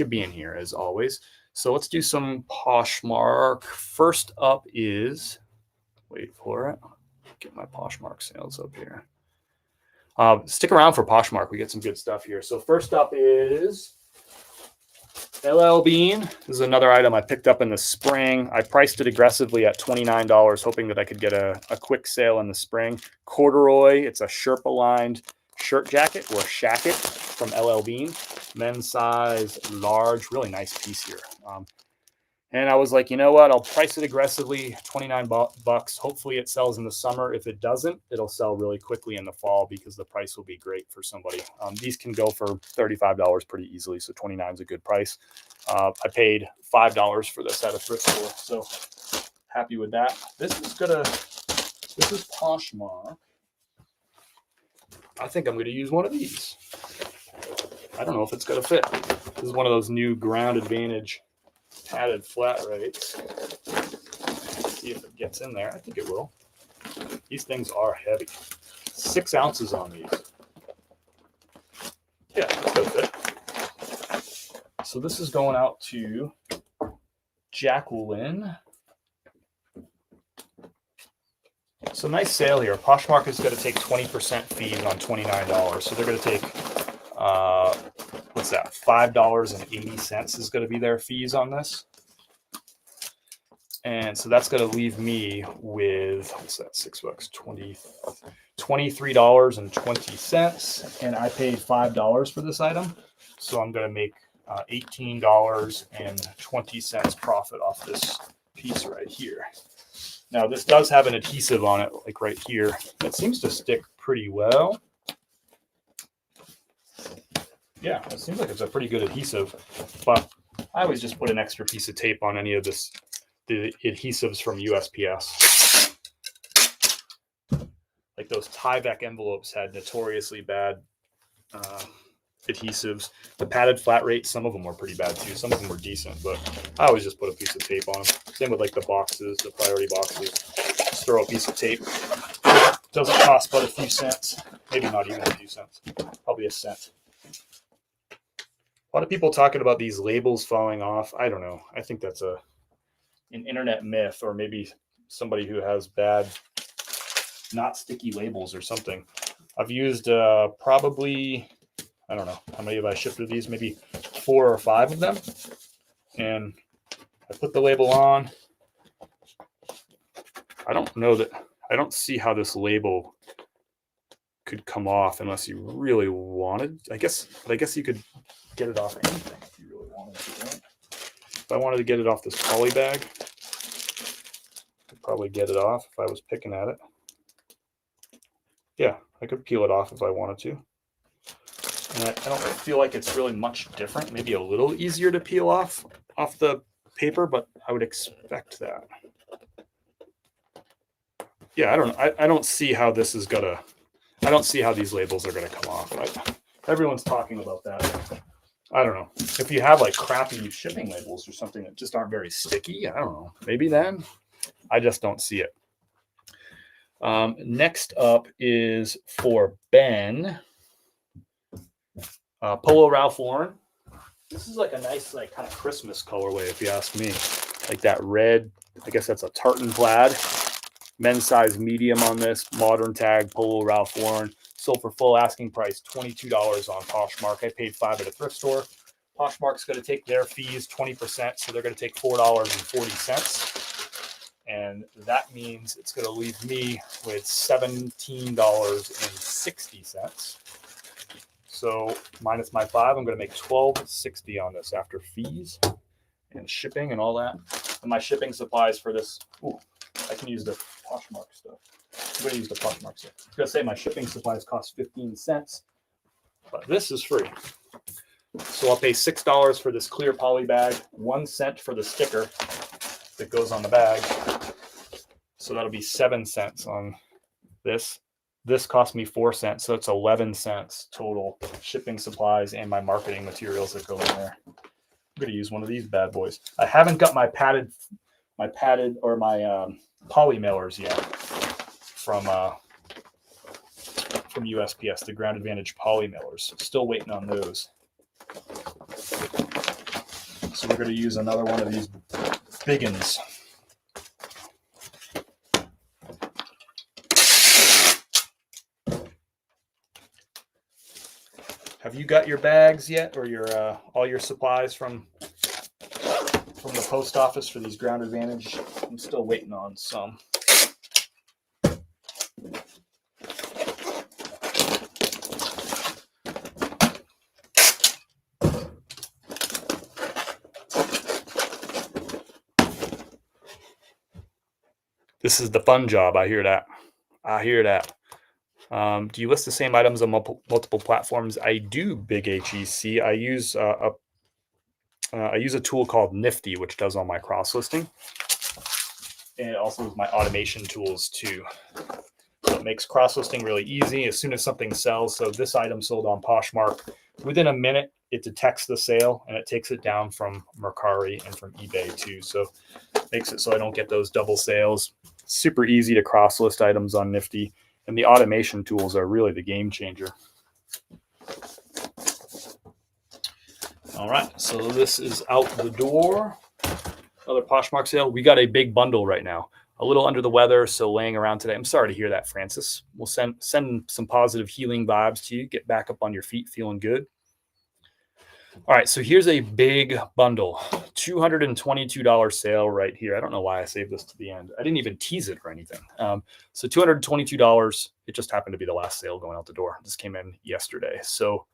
Speaker 1: being here as always. So let's do some Poshmark. First up is, wait for it. Get my Poshmark sales up here. Stick around for Poshmark. We get some good stuff here. So first up is LL Bean. This is another item I picked up in the spring. I priced it aggressively at $29, hoping that I could get a quick sale in the spring. Corduroy. It's a Sherpa-lined shirt jacket or shacket from LL Bean. Men's size, large, really nice piece here. And I was like, you know what? I'll price it aggressively, 29 bucks. Hopefully it sells in the summer. If it doesn't, it'll sell really quickly in the fall because the price will be great for somebody. These can go for $35 pretty easily, so 29 is a good price. I paid $5 for this at a thrift store, so happy with that. This is Poshmark. I think I'm gonna use one of these. I don't know if it's gonna fit. This is one of those new Ground Advantage padded flat rates. See if it gets in there. I think it will. These things are heavy. 6 ounces on these. Yeah, that's gonna fit. So this is going out to Jacqueline. So nice sale here. Poshmark is going to take 20% fees on $29. So they're going to take what's that? $5.80 is going to be their fees on this. And so that's going to leave me with, what's that, $6, $23.20. And I paid $5 for this item. So I'm going to make $18.20 profit off this piece right here. Now this does have an adhesive on it, like right here, that seems to stick pretty well. Yeah, it seems like it's a pretty good adhesive, but I always just put an extra piece of tape on any of the adhesives from USPS. Like those Tyvek envelopes had notoriously bad adhesives. The padded flat rates, some of them were pretty bad too. Some of them were decent, but I always just put a piece of tape on them. Same with like the boxes, the priority boxes. Just throw a piece of tape. Doesn't cost but a few cents. Maybe not even a few cents. Probably a cent. A lot of people talking about these labels falling off. I don't know. I think that's an internet myth, or maybe somebody who has bad, not sticky labels or something. I've used probably, I don't know, how many have I shipped of these? Maybe 4 or 5 of them. And I put the label on. I don't know that, I don't see how this label could come off unless you really wanted. I guess you could get it off anything if you really wanted to. Right? If I wanted to get it off this poly bag, I'd probably get it off if I was picking at it. Yeah, I could peel it off if I wanted to. And I don't feel like it's really much different. Maybe a little easier to peel off the paper, but I would expect that. Yeah, I don't see how this is gonna. I don't see how these labels are gonna come off. Everyone's talking about that. I don't know. If you have like crappy shipping labels or something that just aren't very sticky, I don't know. Maybe then. I just don't see it. Next up is for Ben. Polo Ralph Lauren. This is like a nice, like kind of Christmas colorway, if you ask me. Like that red, I guess that's a tartan plaid. Men's size medium on this. Modern tag, Polo Ralph Lauren. Sold for full asking price, $22 on Poshmark. I paid $5 at a thrift store. Poshmark's going to take their fees 20%, so they're going to take $4.40. And that means it's going to leave me with $17.60. So minus my 5, I'm going to make $12.60 on this after fees and shipping and all that. And my shipping supplies for this, I can use the Poshmark stuff. I'm going to use the Poshmark stuff. I was going to say my shipping supplies cost 15 cents, but this is free. So I'll pay $6 for this clear poly bag, 1 cent for the sticker that goes on the bag. So that'll be 7 cents on this. This cost me 4 cents, so it's 11 cents total shipping supplies and my marketing materials that go in there. I'm going to use one of these bad boys. I haven't got my padded or my poly mailers yet from USPS, the Ground Advantage poly mailers. Still waiting on those. So we're going to use another one of these big uns. Have you got your bags yet, or your all your supplies from the post office for these Ground Advantage? I'm still waiting on some. This is the fun job. I hear that. I hear that. Do you list the same items on multiple platforms? I do, Big HEC. I use a tool called Nifty, which does all my cross listing, and it also is my automation tools too. So it makes cross listing really easy as soon as something sells. So this item sold on Poshmark. Within a minute, it detects the sale and it takes it down from Mercari and from eBay too. So it makes it so I don't get those double sales. Super easy to cross list items on Nifty, and the automation tools are really the game changer. All right, so this is out the door. Another Poshmark sale. We got a big bundle right now. A little under the weather, so laying around today. I'm sorry to hear that, Francis. We'll send some positive healing vibes to you. Get back up on your feet feeling good. All right, so here's a big bundle. $222 sale right here. I don't know why I saved this to the end. I didn't even tease it or anything. So $222. It just happened to be the last sale going out the door. This came in yesterday. So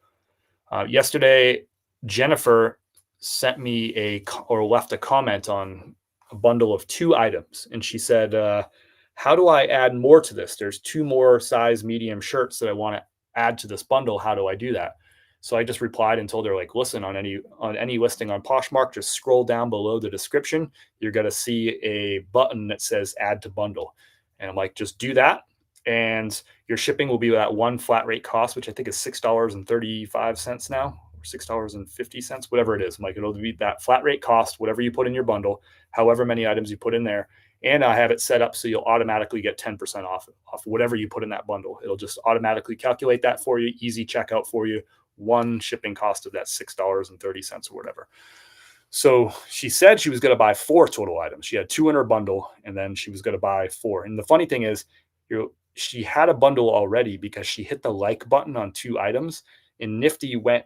Speaker 1: yesterday, Jennifer sent me left a comment on a bundle of 2 items. And she said, how do I add more to this? There's 2 more size medium shirts that I want to add to this bundle. How do I do that? So I just replied and told her, like, listen, on any listing on Poshmark, just scroll down below the description. You're going to see a button that says add to bundle. And I'm like, just do that. And your shipping will be that one flat rate cost, which I think is $6.35 now, or $6.50, whatever it is. I'm like, it'll be that flat rate cost, whatever you put in your bundle, however many items you put in there. And I have it set up so you'll automatically get 10% off whatever you put in that bundle. It'll just automatically calculate that for you, easy checkout for you. One shipping cost of that $6.30 or whatever. So she said she was going to buy 4 total items. She had 2 in her bundle, and then she was going to buy 4. And the funny thing is, she had a bundle already because she hit the like button on 2 items, and Nifty went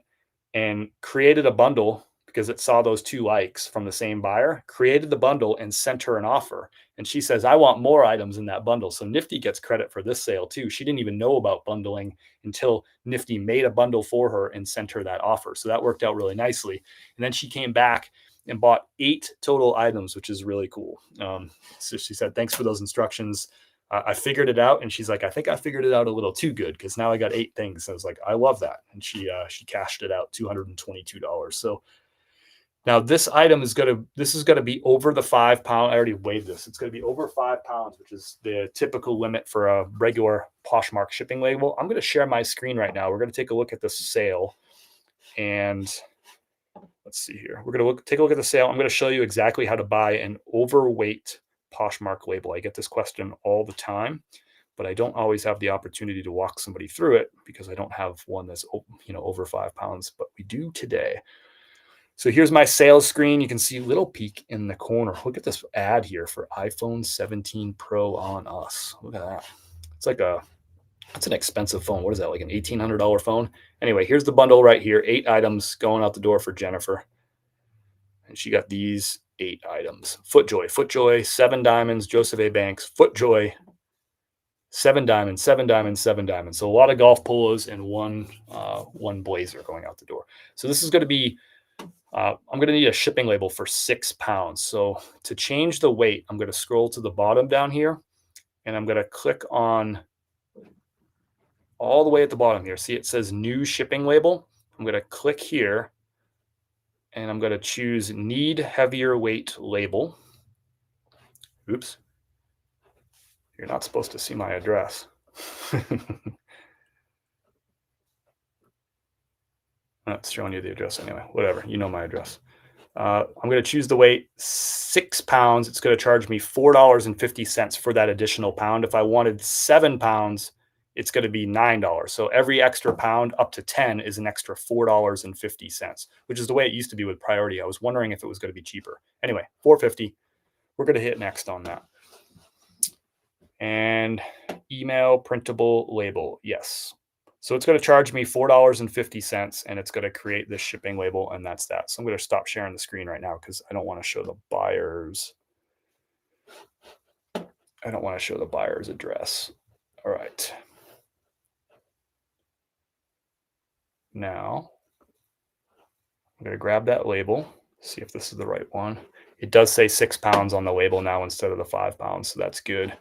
Speaker 1: and created a bundle because it saw those 2 likes from the same buyer, created the bundle and sent her an offer. And she says, I want more items in that bundle. So Nifty gets credit for this sale too. She didn't even know about bundling until Nifty made a bundle for her and sent her that offer. So that worked out really nicely. And then she came back and bought 8 total items, which is really cool. So she said, thanks for those instructions. I figured it out. And she's like, I think I figured it out a little too good because now I got 8 things. So I was like, I love that. And she cashed it out, $222. So now this item is going to be over the 5 pound. I already weighed this. It's going to be over 5 pounds, which is the typical limit for a regular Poshmark shipping label. I'm going to share my screen right now. We're going to take a look at the sale, and let's see here. We're going to take a look at the sale. I'm going to show you exactly how to buy an overweight Poshmark label. I get this question all the time, but I don't always have the opportunity to walk somebody through it because I don't have one that's over 5 pounds, but we do today. So here's my sales screen. You can see a little peek in the corner. Look at this ad here for iPhone 17 Pro on us. Look at that. It's an expensive phone. What is that, like an $1,800 phone? Anyway, here's the bundle right here. 8 items going out the door for Jennifer. And she got these 8 items. FootJoy, 7 diamonds, Joseph A. Banks, FootJoy, 7 diamonds, 7 diamonds, 7 diamonds. So a lot of golf polos and one blazer going out the door. So this is going to be I'm going to need a shipping label for 6 pounds. So to change the weight, I'm going to scroll to the bottom down here, and I'm going to click on all the way at the bottom here. See, it says new shipping label. I'm going to click here, and I'm going to choose need heavier weight label. Oops. You're not supposed to see my address. It's showing you the address anyway. Whatever. You know my address. I'm going to choose the weight 6 pounds. It's going to charge me $4.50 for that additional pound. If I wanted 7 pounds, it's going to be $9. So every extra pound up to 10 is an extra $4.50, which is the way it used to be with Priority. I was wondering if it was going to be cheaper. Anyway, $4.50. We're going to hit next on that. And email printable label. Yes. So it's going to charge me $4.50 and it's going to create this shipping label, and that's that. So I'm going to stop sharing the screen right now because I don't want to show the buyer's. I don't want to show the buyer's address. All right. Now I'm going to grab that label, see if this is the right one. It does say 6 pounds on the label now instead of the 5 pounds, so that's good.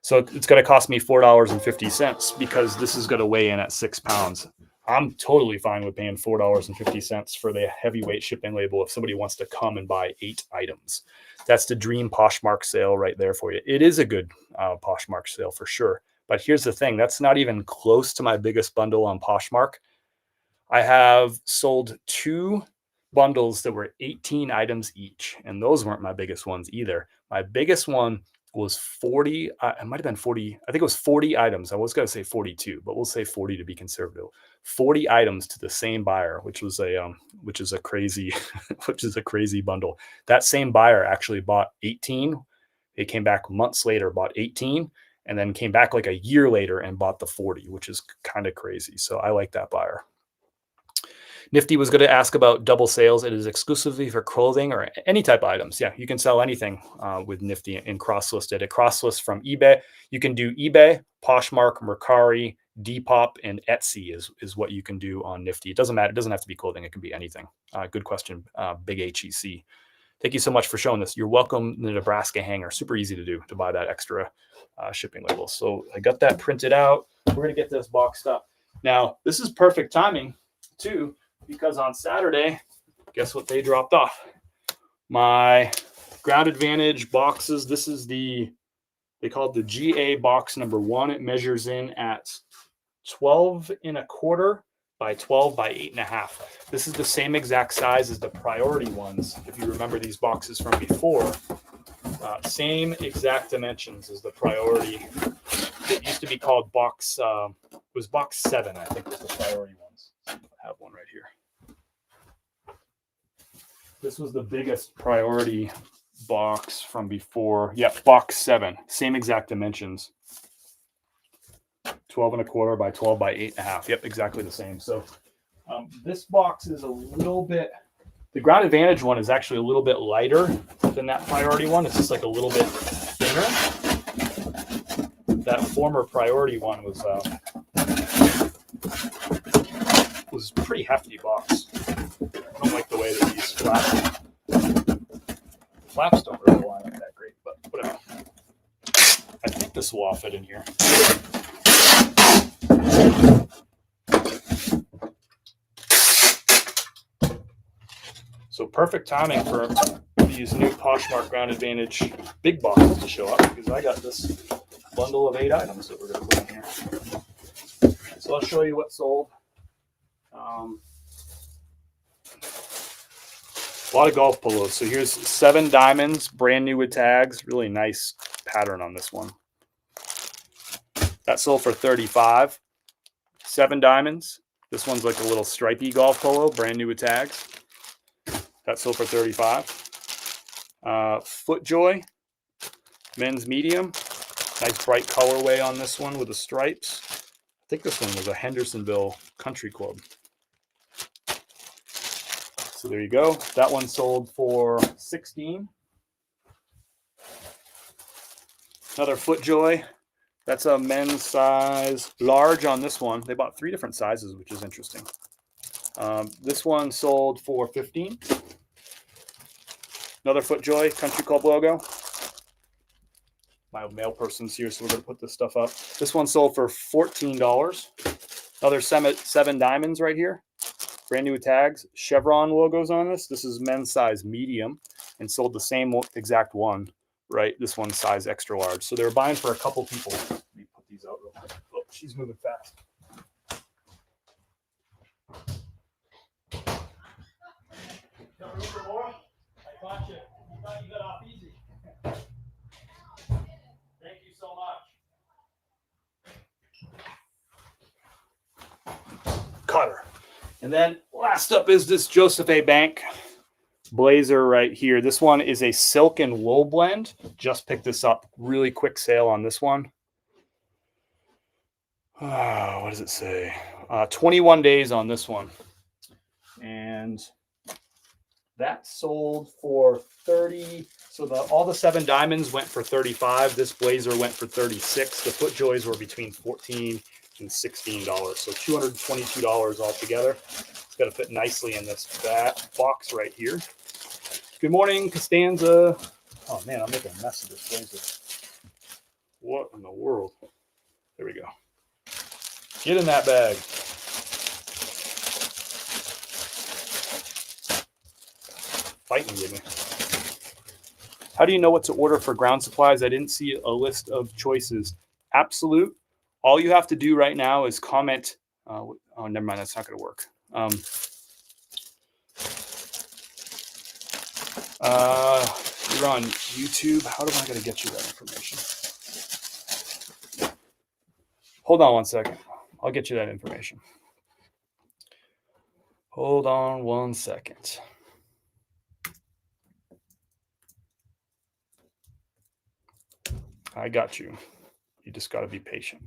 Speaker 1: So it's going to cost me $4.50 because this is going to weigh in at 6 pounds. I'm totally fine with paying $4.50 for the heavyweight shipping label if somebody wants to come and buy 8 items. That's the dream Poshmark sale right there for you. It is a good Poshmark sale for sure. But here's the thing. That's not even close to my biggest bundle on Poshmark. I have sold 2 bundles that were 18 items each, and those weren't my biggest ones either. My biggest one was 40. It might have been 40. I think it was 40 items. I was going to say 42, but we'll say 40 to be conservative. 40 items to the same buyer, which is a crazy, which is a crazy bundle. That same buyer actually bought 18. They came back months later, bought 18, and then came back like a year later and bought the 40, which is kind of crazy. So I like that buyer. Nifty was going to ask about double sales. It is exclusively for clothing or any type of items. Yeah, you can sell anything with Nifty and cross-listed. It cross-lists from eBay. You can do eBay, Poshmark, Mercari, Depop, and Etsy is what you can do on Nifty. It doesn't matter. It doesn't have to be clothing. It can be anything. Good question, Big HEC. Thank you so much for showing this. You're welcome. The Nebraska hanger, super easy to do to buy that extra shipping label. So I got that printed out. We're going to get this boxed up. Now, this is perfect timing too, because on Saturday, guess what they dropped off? My Ground Advantage boxes. This is they call it the GA box number 1. It measures in at 12 1/4 by 12 by 8 1/2. This is the same exact size as the priority ones. If you remember these boxes from before, same exact dimensions as the priority. It used to be called box, it was box 7, I think was the priority ones. I have one right here. This was the biggest priority box from before. Yep, box 7, same exact dimensions. 12 1/4 by 12 by 8 1/2. Yep, exactly the same. So this box is a little bit, the Ground Advantage one is actually a little bit lighter than that priority one. It's just like a little bit thinner. That former priority one was a pretty hefty box. I don't like the way that these flaps don't really line up that great, but whatever. I think this will all fit in here. So perfect timing for these new Poshmark Ground Advantage big boxes to show up, because I got this bundle of 8 items that we're going to put in here. So I'll show you what sold. A lot of golf polos. So here's 7 diamonds, brand new with tags. Really nice pattern on this one. That sold for $35. 7 diamonds. This one's like a little stripy golf polo, brand new with tags. That sold for $35. FootJoy, men's medium. Nice bright colorway on this one with the stripes. I think this one was a Hendersonville Country Club. So there you go. That one sold for $16. Another FootJoy. That's a men's size large on this one. They bought 3 different sizes, which is interesting. This one sold for $15. Another FootJoy Country Club logo. My mail person's here, so we're going to put this stuff up. This one sold for $14. Another 7 diamonds right here. Brand new tags. Chevron logos on this. This is men's size medium and sold the same exact one, right? This one's size extra large. So they were buying for a couple people. Let me put these out real quick. Oh, she's moving fast. Got room for more? I caught you. You thought you got off easy. Thank you so much. Cutter. And then last up is this Joseph A. Bank blazer right here. This one is a silk and wool blend. Just picked this up. Really quick sale on this one. What does it say? 21 days on this one. And that sold for 30. So all the 7 diamonds went for 35. This blazer went for 36. The FootJoys were between $14 and $16. So $222 altogether. It's got to fit nicely in this box right here. Good morning, Costanza. Oh man, I'm making a mess of this blazer. What in the world? There we go. Get in that bag. Fighting with me. How do you know what to order for ground supplies? I didn't see a list of choices. Absolute. All you have to do right now is comment. Oh, never mind. That's not going to work. You're on YouTube. How am I going to get you that information? Hold on one second. I'll get you that information. Hold on one second. I got you. You just got to be patient.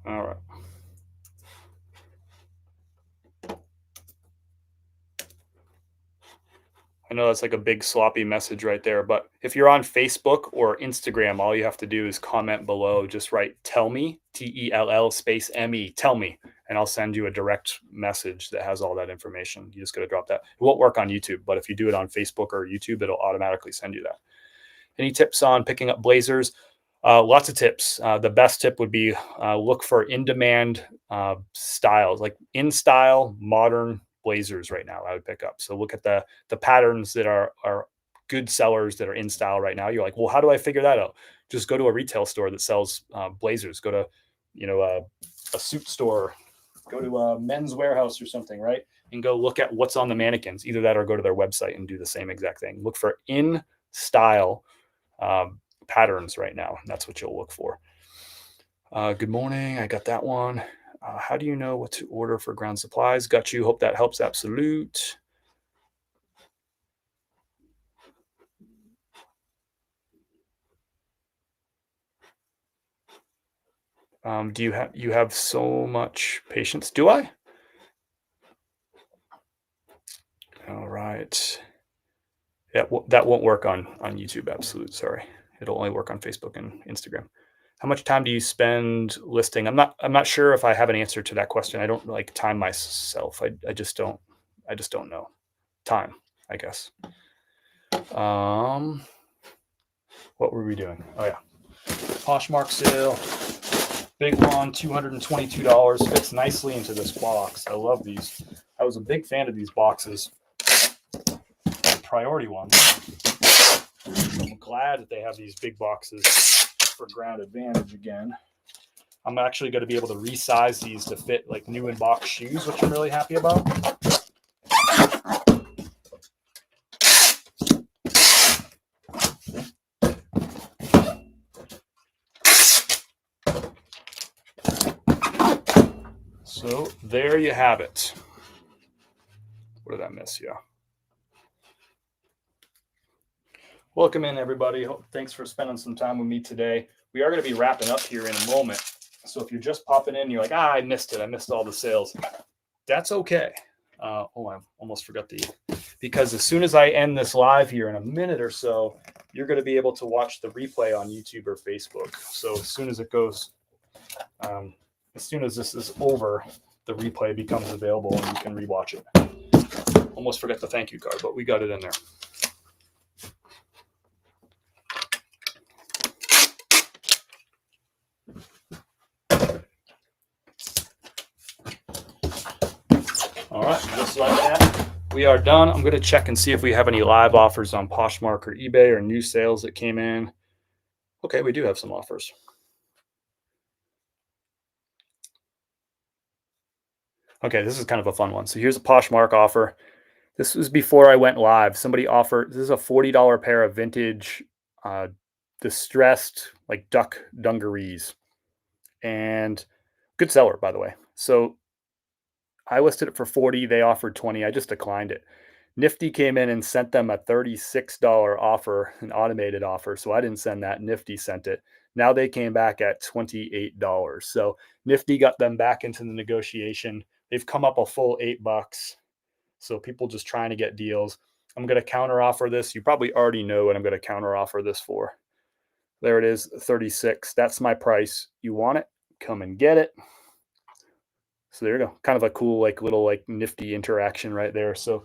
Speaker 1: All right. I know that's like a big sloppy message right there, but if you're on Facebook or Instagram, all you have to do is comment below. Just write "tell me," TELL space ME, tell me, and I'll send you a direct message that has all that information. You just got to drop that. It won't work on YouTube, but if you do it on Facebook or YouTube, it'll automatically send you that. Any tips on picking up blazers? Lots of tips. The best tip would be look for in-demand styles, like in-style modern blazers right now. I would pick up. So look at the patterns that are good sellers that are in style right now. You're like, well, how do I figure that out? Just go to a retail store that sells blazers. Go to a suit store. Go to a Men's Warehouse or something, right? And go look at what's on the mannequins. Either that or go to their website and do the same exact thing. Look for in-style patterns right now. That's what you'll look for. Good morning. I got that one. How do you know what to order for ground supplies? Got you. Hope that helps. Absolute. Do you have so much patience? Do I? All right. That won't work on YouTube. Absolute. Sorry. It'll only work on Facebook and Instagram. How much time do you spend listing? I'm not sure if I have an answer to that question. I don't like time myself. I just don't know. Time, I guess. What were we doing? Oh yeah. Poshmark sale. Big one, $222. Fits nicely into this box. I love these. I was a big fan of these boxes. The priority ones. I'm glad that they have these big boxes for ground advantage again. I'm actually going to be able to resize these to fit like new in box shoes, which I'm really happy about. So there you have it. What did I miss? Yeah. Welcome in, everybody. Thanks for spending some time with me today. We are going to be wrapping up here in a moment. So if you're just popping in, you're like, I missed it. I missed all the sales. That's okay. I almost forgot because as soon as I end this live here in a minute or so, you're going to be able to watch the replay on YouTube or Facebook. So as soon as it goes, as soon as this is over, the replay becomes available and you can rewatch it. Almost forgot the thank you card, but we got it in there. All right, just like that, we are done. I'm going to check and see if we have any live offers on Poshmark or eBay or new sales that came in. Okay, we do have some offers. Okay, this is kind of a fun one. So here's a Poshmark offer. This was before I went live. Somebody offered, this is a $40 pair of vintage, uh, distressed like duck dungarees, and good seller, by the way. So I listed it for 40. They offered 20. I just declined it. Nifty came in and sent them a $36 offer, an automated offer. So I didn't send that. Nifty sent it. Now they came back at $28. So Nifty got them back into the negotiation. They've come up a full $8. So people just trying to get deals. I'm going to counter offer this. You probably already know what I'm going to counter offer this for. There it is, 36. That's my price. You want it? Come and get it. So there you go. Kind of a cool, like little like nifty interaction right there. So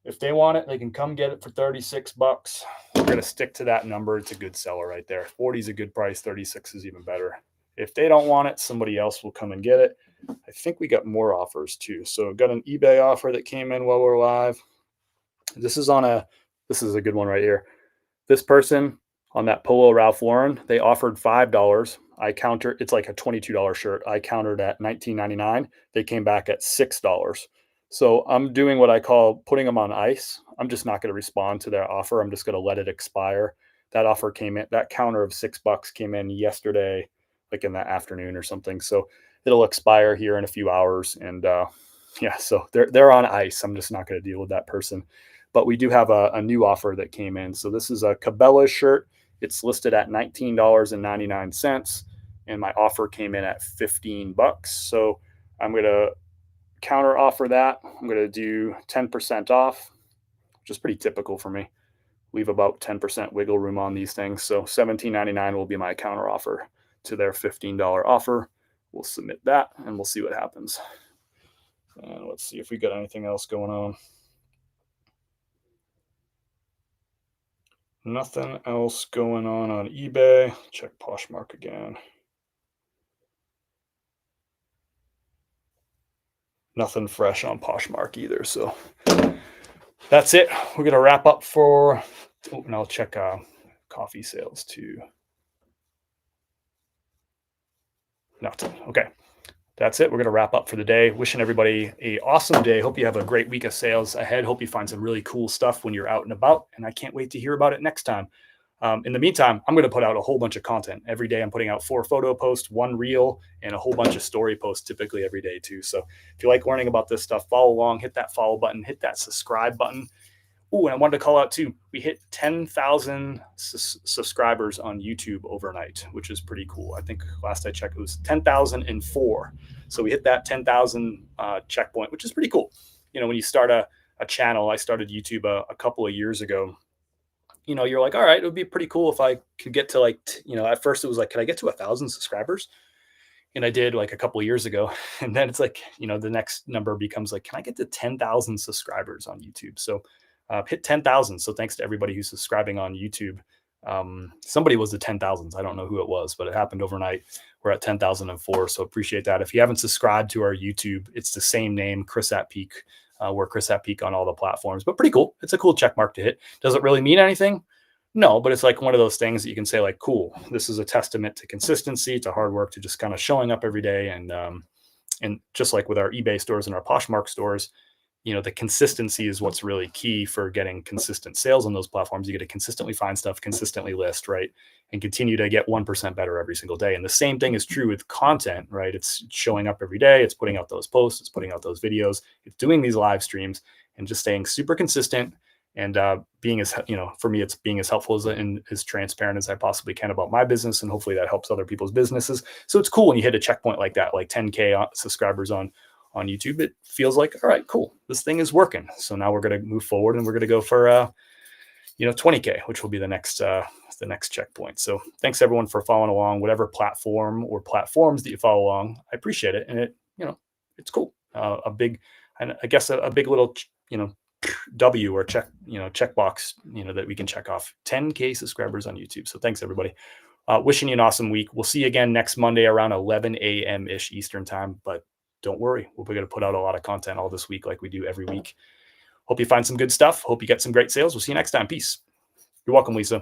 Speaker 1: if they want it, they can come get it for 36 bucks. We're going to stick to that number. It's a good seller right there. 40 is a good price. 36 is even better. If they don't want it, somebody else will come and get it. I think we got more offers too. So got an eBay offer that came in while we're live. This is a good one right here. This person on that Polo Ralph Lauren, they offered $5. I countered, it's like a $22 shirt. I countered at $19.99. They came back at $6. So I'm doing what I call putting them on ice. I'm just not going to respond to their offer. I'm just going to let it expire. That offer came in, that counter of $6 came in yesterday, like in the afternoon or something. So it'll expire here in a few hours. And yeah, so they're on ice. I'm just not going to deal with that person. But we do have a new offer that came in. So this is a Cabela shirt. It's listed at $19.99, and my offer came in at $15. So I'm going to counter offer that. I'm going to do 10% off, which is pretty typical for me. Leave about 10% wiggle room on these things. So $17.99 will be my counter offer to their $15 offer. We'll submit that and we'll see what happens. And let's see if we got anything else going on. Nothing else going on eBay. Check Poshmark again. Nothing fresh on Poshmark either. So that's it. We're going to wrap up for, and I'll check coffee sales too. Nothing. Okay. That's it. We're going to wrap up for the day. Wishing everybody an awesome day. Hope you have a great week of sales ahead. Hope you find some really cool stuff when you're out and about. And I can't wait to hear about it next time. In the meantime, I'm going to put out a whole bunch of content every day. I'm putting out 4 photo posts, 1 reel, and a whole bunch of story posts typically every day too. So if you like learning about this stuff, follow along, hit that follow button, hit that subscribe button. Oh, and I wanted to call out too, we hit 10,000 subscribers on YouTube overnight, which is pretty cool. I think last I checked, it was 10,004. So we hit that 10,000 checkpoint, which is pretty cool. You know, when you start a channel, I started YouTube a couple of years ago. You know, you're like, all right, it would be pretty cool if I could get to like, you know, at first it was like, can I get to 1,000 subscribers? And I did like a couple of years ago. And then it's like, you know, the next number becomes like, can I get to 10,000 subscribers on YouTube? So hit 10,000. So thanks to everybody who's subscribing on YouTube. Somebody was the 10,000s. I don't know who it was, but it happened overnight. We're at 10,004. So appreciate that. If you haven't subscribed to our YouTube, it's the same name, Chris at Peak. We're Chris at Peak on all the platforms, but pretty cool. It's a cool check mark to hit. Does it really mean anything? No, but it's like one of those things that you can say like, cool, this is a testament to consistency, to hard work, to just kind of showing up every day. And just like with our eBay stores and our Poshmark stores, you know, the consistency is what's really key for getting consistent sales on those platforms. You get to consistently find stuff, consistently list, right? And continue to get 1% better every single day. And the same thing is true with content, right? It's showing up every day. It's putting out those posts. It's putting out those videos. It's doing these live streams and just staying super consistent and being as, you know, for me, it's being as helpful as and as transparent as I possibly can about my business. And hopefully that helps other people's businesses. So it's cool when you hit a checkpoint like that, like 10K subscribers on YouTube. It feels like, all right, cool, this thing is working. So now we're going to move forward and we're going to go for, 20K, which will be the next checkpoint. So thanks everyone for following along, whatever platform or platforms that you follow along. I appreciate it. And it, it's cool. A big little, W or checkbox, that we can check off. 10K subscribers on YouTube. So thanks everybody. Wishing you an awesome week. We'll see you again next Monday around 11 a.m. ish Eastern time, but don't worry. We're going to put out a lot of content all this week like we do every week. Hope you find some good stuff. Hope you get some great sales. We'll see you next time. Peace. You're welcome, Lisa.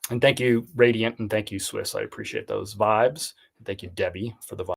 Speaker 1: And thank you, Radiant, and thank you, Swiss. I appreciate those vibes. And thank you, Debbie, for the vibes.